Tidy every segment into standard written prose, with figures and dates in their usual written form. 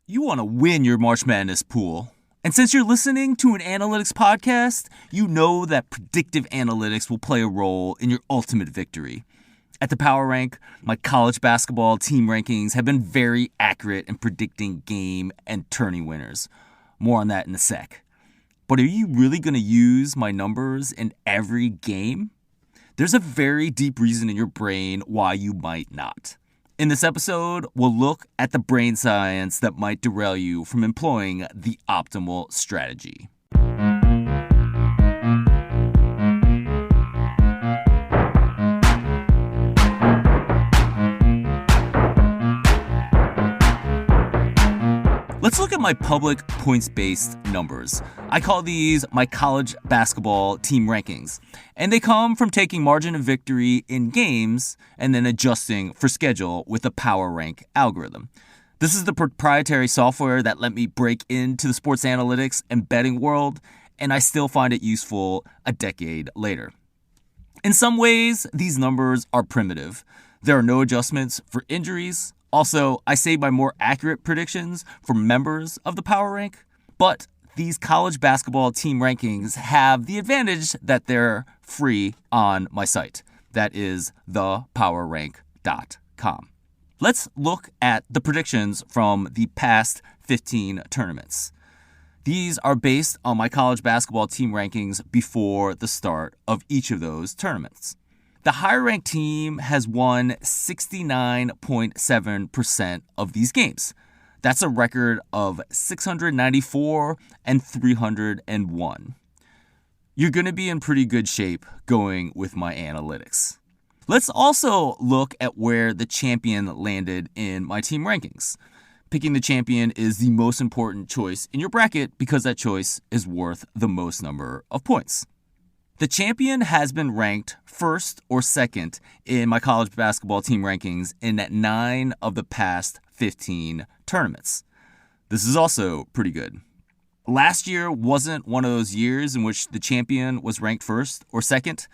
You want to win your March Madness pool. And since you're listening to an analytics podcast, you know that predictive analytics will play a role in your ultimate victory. At the Power Rank, my college basketball team rankings have been very accurate in predicting game and tourney winners. More on that in a sec. But are you really going to use my numbers in every game? There's a very deep reason in your brain why you might not. In this episode, we'll look at the brain science that might derail you from employing the optimal strategy. Let's look at my public points-based numbers. I call these my college basketball team rankings, and they come from taking margin of victory in games and then adjusting for schedule with the Power Rank algorithm. This is the proprietary software that let me break into the sports analytics and betting world, and I still find it useful a decade later. In some ways, these numbers are primitive. There are no adjustments for injuries. Also, I save my more accurate predictions for members of the Power Rank, but these college basketball team rankings have the advantage that they're free on my site. That is thepowerrank.com. Let's look at the predictions from the past 15 tournaments. These are based on my college basketball team rankings before the start of each of those tournaments. The higher-ranked team has won 69.7% of these games. That's a record of 694 and 301. You're going to be in pretty good shape going with my analytics. Let's also look at where the champion landed in my team rankings. Picking the champion is the most important choice in your bracket because that choice is worth the most number of points. The champion has been ranked first or second in my college basketball team rankings in 9 of the past 15 tournaments. This is also pretty good. Last year wasn't one of those years in which the champion was ranked first or second.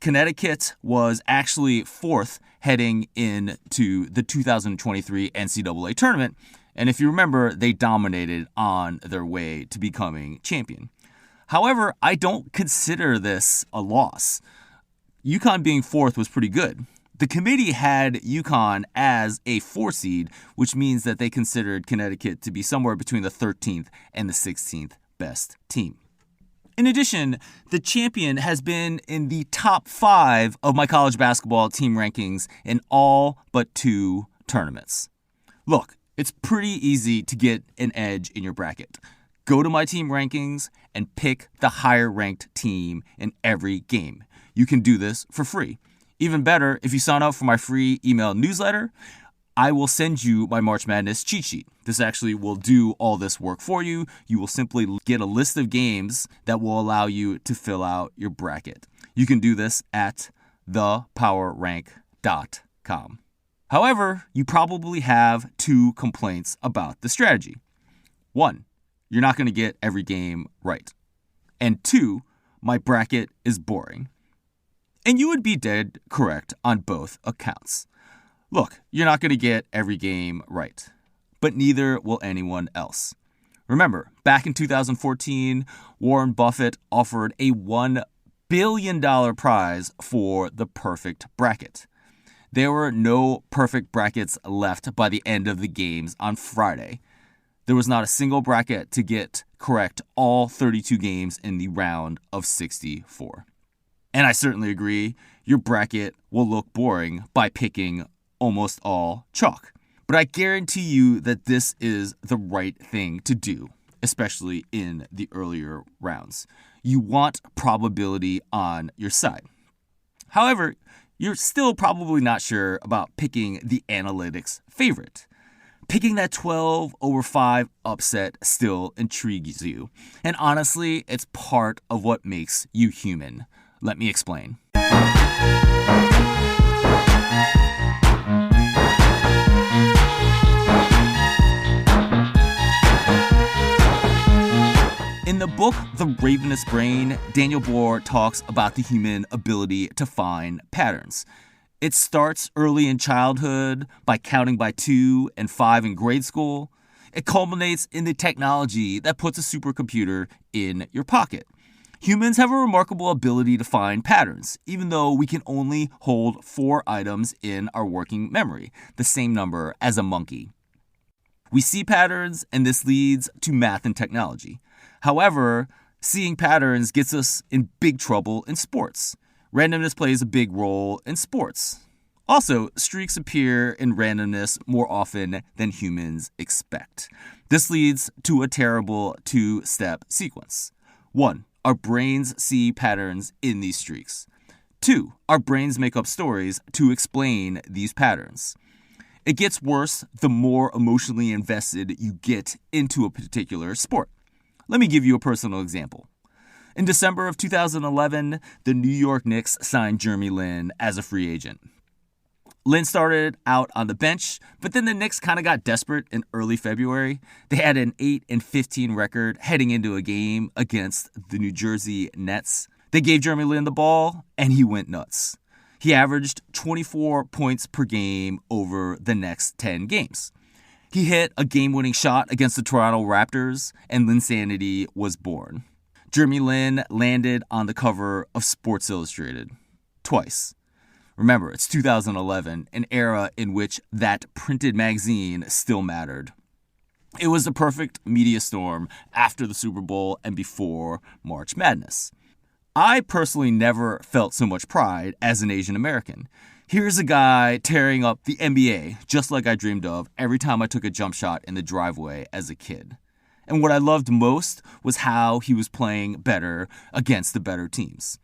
Connecticut was actually fourth heading into the 2023 NCAA tournament, and if you remember, they dominated on their way to becoming champion. However, I don't consider this a loss. UConn being fourth was pretty good. The committee had UConn as a 4 seed, which means that they considered Connecticut to be somewhere between the 13th and the 16th best team. In addition, the champion has been in the top 5 of my college basketball team rankings in all but 2 tournaments. Look, it's pretty easy to get an edge in your bracket. Go to my team rankings and pick the higher-ranked team in every game. You can do this for free. Even better, if you sign up for my free email newsletter, I will send you my March Madness cheat sheet. This actually will do all this work for you. You will simply get a list of games that will allow you to fill out your bracket. You can do this at thepowerrank.com. However, you probably have 2 complaints about the strategy. 1, you're not going to get every game right. And 2, my bracket is boring. And you would be dead correct on both accounts. Look, you're not going to get every game right, but neither will anyone else. Remember, back in 2014, Warren Buffett offered a $1 billion prize for the perfect bracket. There were no perfect brackets left by the end of the games on Friday. There was not a single bracket to get correct all 32 games in the round of 64. And I certainly agree, your bracket will look boring by picking almost all chalk. But I guarantee you that this is the right thing to do, especially in the earlier rounds. You want probability on your side. However, you're still probably not sure about picking the analytics favorite. Picking that 12/5 upset still intrigues you. And honestly, it's part of what makes you human. Let me explain. In the book, The Ravenous Brain, Daniel Bohr talks about the human ability to find patterns. It starts early in childhood by counting by 2 and 5 in grade school. It culminates in the technology that puts a supercomputer in your pocket. Humans have a remarkable ability to find patterns, even though we can only hold 4 items in our working memory, the same number as a monkey. We see patterns, and this leads to math and technology. However, seeing patterns gets us in big trouble in sports. Randomness plays a big role in sports. Also, streaks appear in randomness more often than humans expect. This leads to a terrible 2-step sequence. 1. Our brains see patterns in these streaks. 2. Our brains make up stories to explain these patterns. It gets worse the more emotionally invested you get into a particular sport. Let me give you a personal example. In December of 2011, the New York Knicks signed Jeremy Lin as a free agent. Lin started out on the bench, but then the Knicks kind of got desperate in early February. They had an 8-15 record heading into a game against the New Jersey Nets. They gave Jeremy Lin the ball, and he went nuts. He averaged 24 points per game over the next 10 games. He hit a game-winning shot against the Toronto Raptors, and Linsanity was born. Jeremy Lin landed on the cover of Sports Illustrated twice. Remember, it's 2011, an era in which that printed magazine still mattered. It was the perfect media storm after the Super Bowl and before March Madness. I personally never felt so much pride as an Asian American. Here's a guy tearing up the NBA, just like I dreamed of every time I took a jump shot in the driveway as a kid. And what I loved most was how he was playing better against the better teams.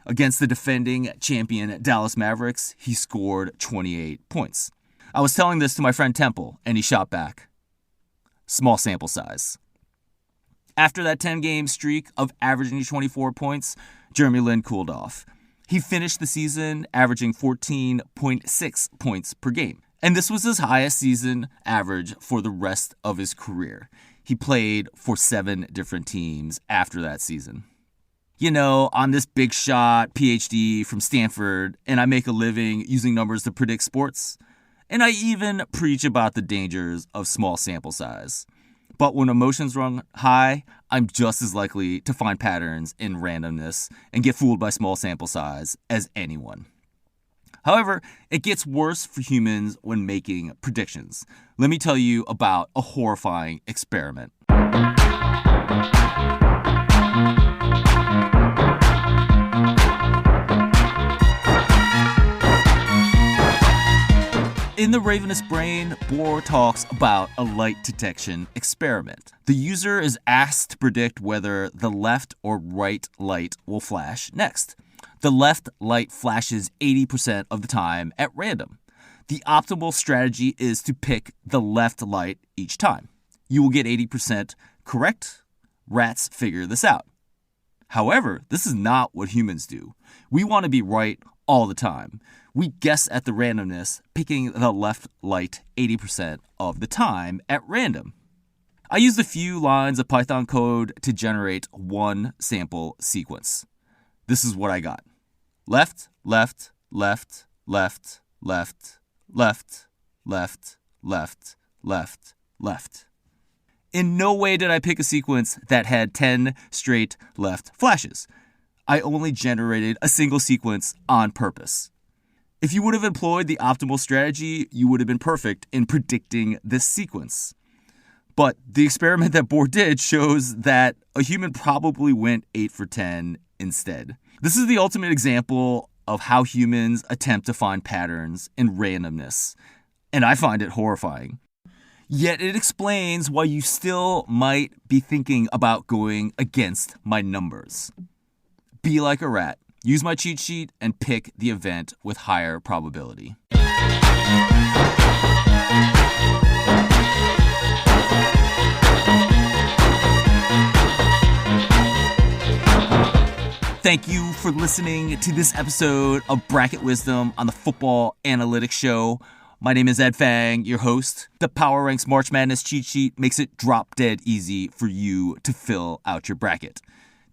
Against the defending champion Dallas Mavericks, he scored 28 points. I was telling this to my friend Temple, and he shot back. Small sample size. After that 10-game streak of averaging 24 points, Jeremy Lin cooled off. He finished the season averaging 14.6 points per game. And this was his highest season average for the rest of his career. He played for 7 different teams after that season. You know, I'm this big shot PhD from Stanford, and I make a living using numbers to predict sports. And I even preach about the dangers of small sample size. But when emotions run high, I'm just as likely to find patterns in randomness and get fooled by small sample size as anyone. However, it gets worse for humans when making predictions. Let me tell you about a horrifying experiment. In the ravenous brain, Bohr talks about a light detection experiment. The user is asked to predict whether the left or right light will flash next. The left light flashes 80% of the time at random. The optimal strategy is to pick the left light each time. You will get 80% correct. Rats figure this out. However, this is not what humans do. We want to be right all the time. We guess at the randomness, picking the left light 80% of the time at random. I used a few lines of Python code to generate one sample sequence. This is what I got. Left, left, left, left, left, left, left, left, left, left. In no way did I pick a sequence that had 10 straight left flashes. I only generated a single sequence on purpose. If you would have employed the optimal strategy, you would have been perfect in predicting this sequence. But the experiment that Bohr did shows that a human probably went 8 for 10 instead. This is the ultimate example of how humans attempt to find patterns in randomness, and I find it horrifying. Yet it explains why you still might be thinking about going against my numbers. Be like a rat. Use my cheat sheet and pick the event with higher probability. Thank you for listening to this episode of Bracket Wisdom on the Football Analytics Show. My name is Ed Fang, your host. The Power Ranks March Madness cheat sheet makes it drop dead easy for you to fill out your bracket.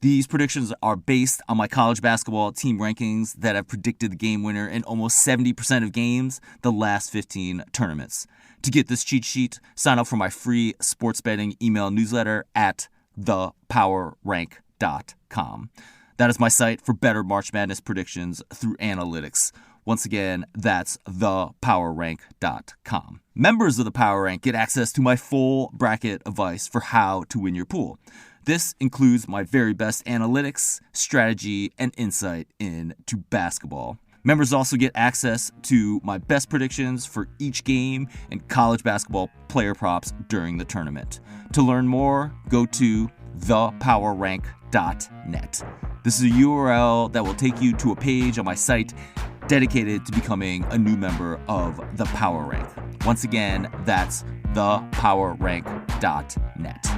These predictions are based on my college basketball team rankings that have predicted the game winner in almost 70% of games the last 15 tournaments. To get this cheat sheet, sign up for my free sports betting email newsletter at thepowerrank.com. That is my site for better March Madness predictions through analytics. Once again, that's thepowerrank.com. Members of the Power Rank get access to my full bracket advice for how to win your pool. This includes my very best analytics, strategy, and insight into basketball. Members also get access to my best predictions for each game and college basketball player props during the tournament. To learn more, go to thepowerrank.net. This is a URL that will take you to a page on my site dedicated to becoming a new member of the Power Rank. Once again, that's thepowerrank.net.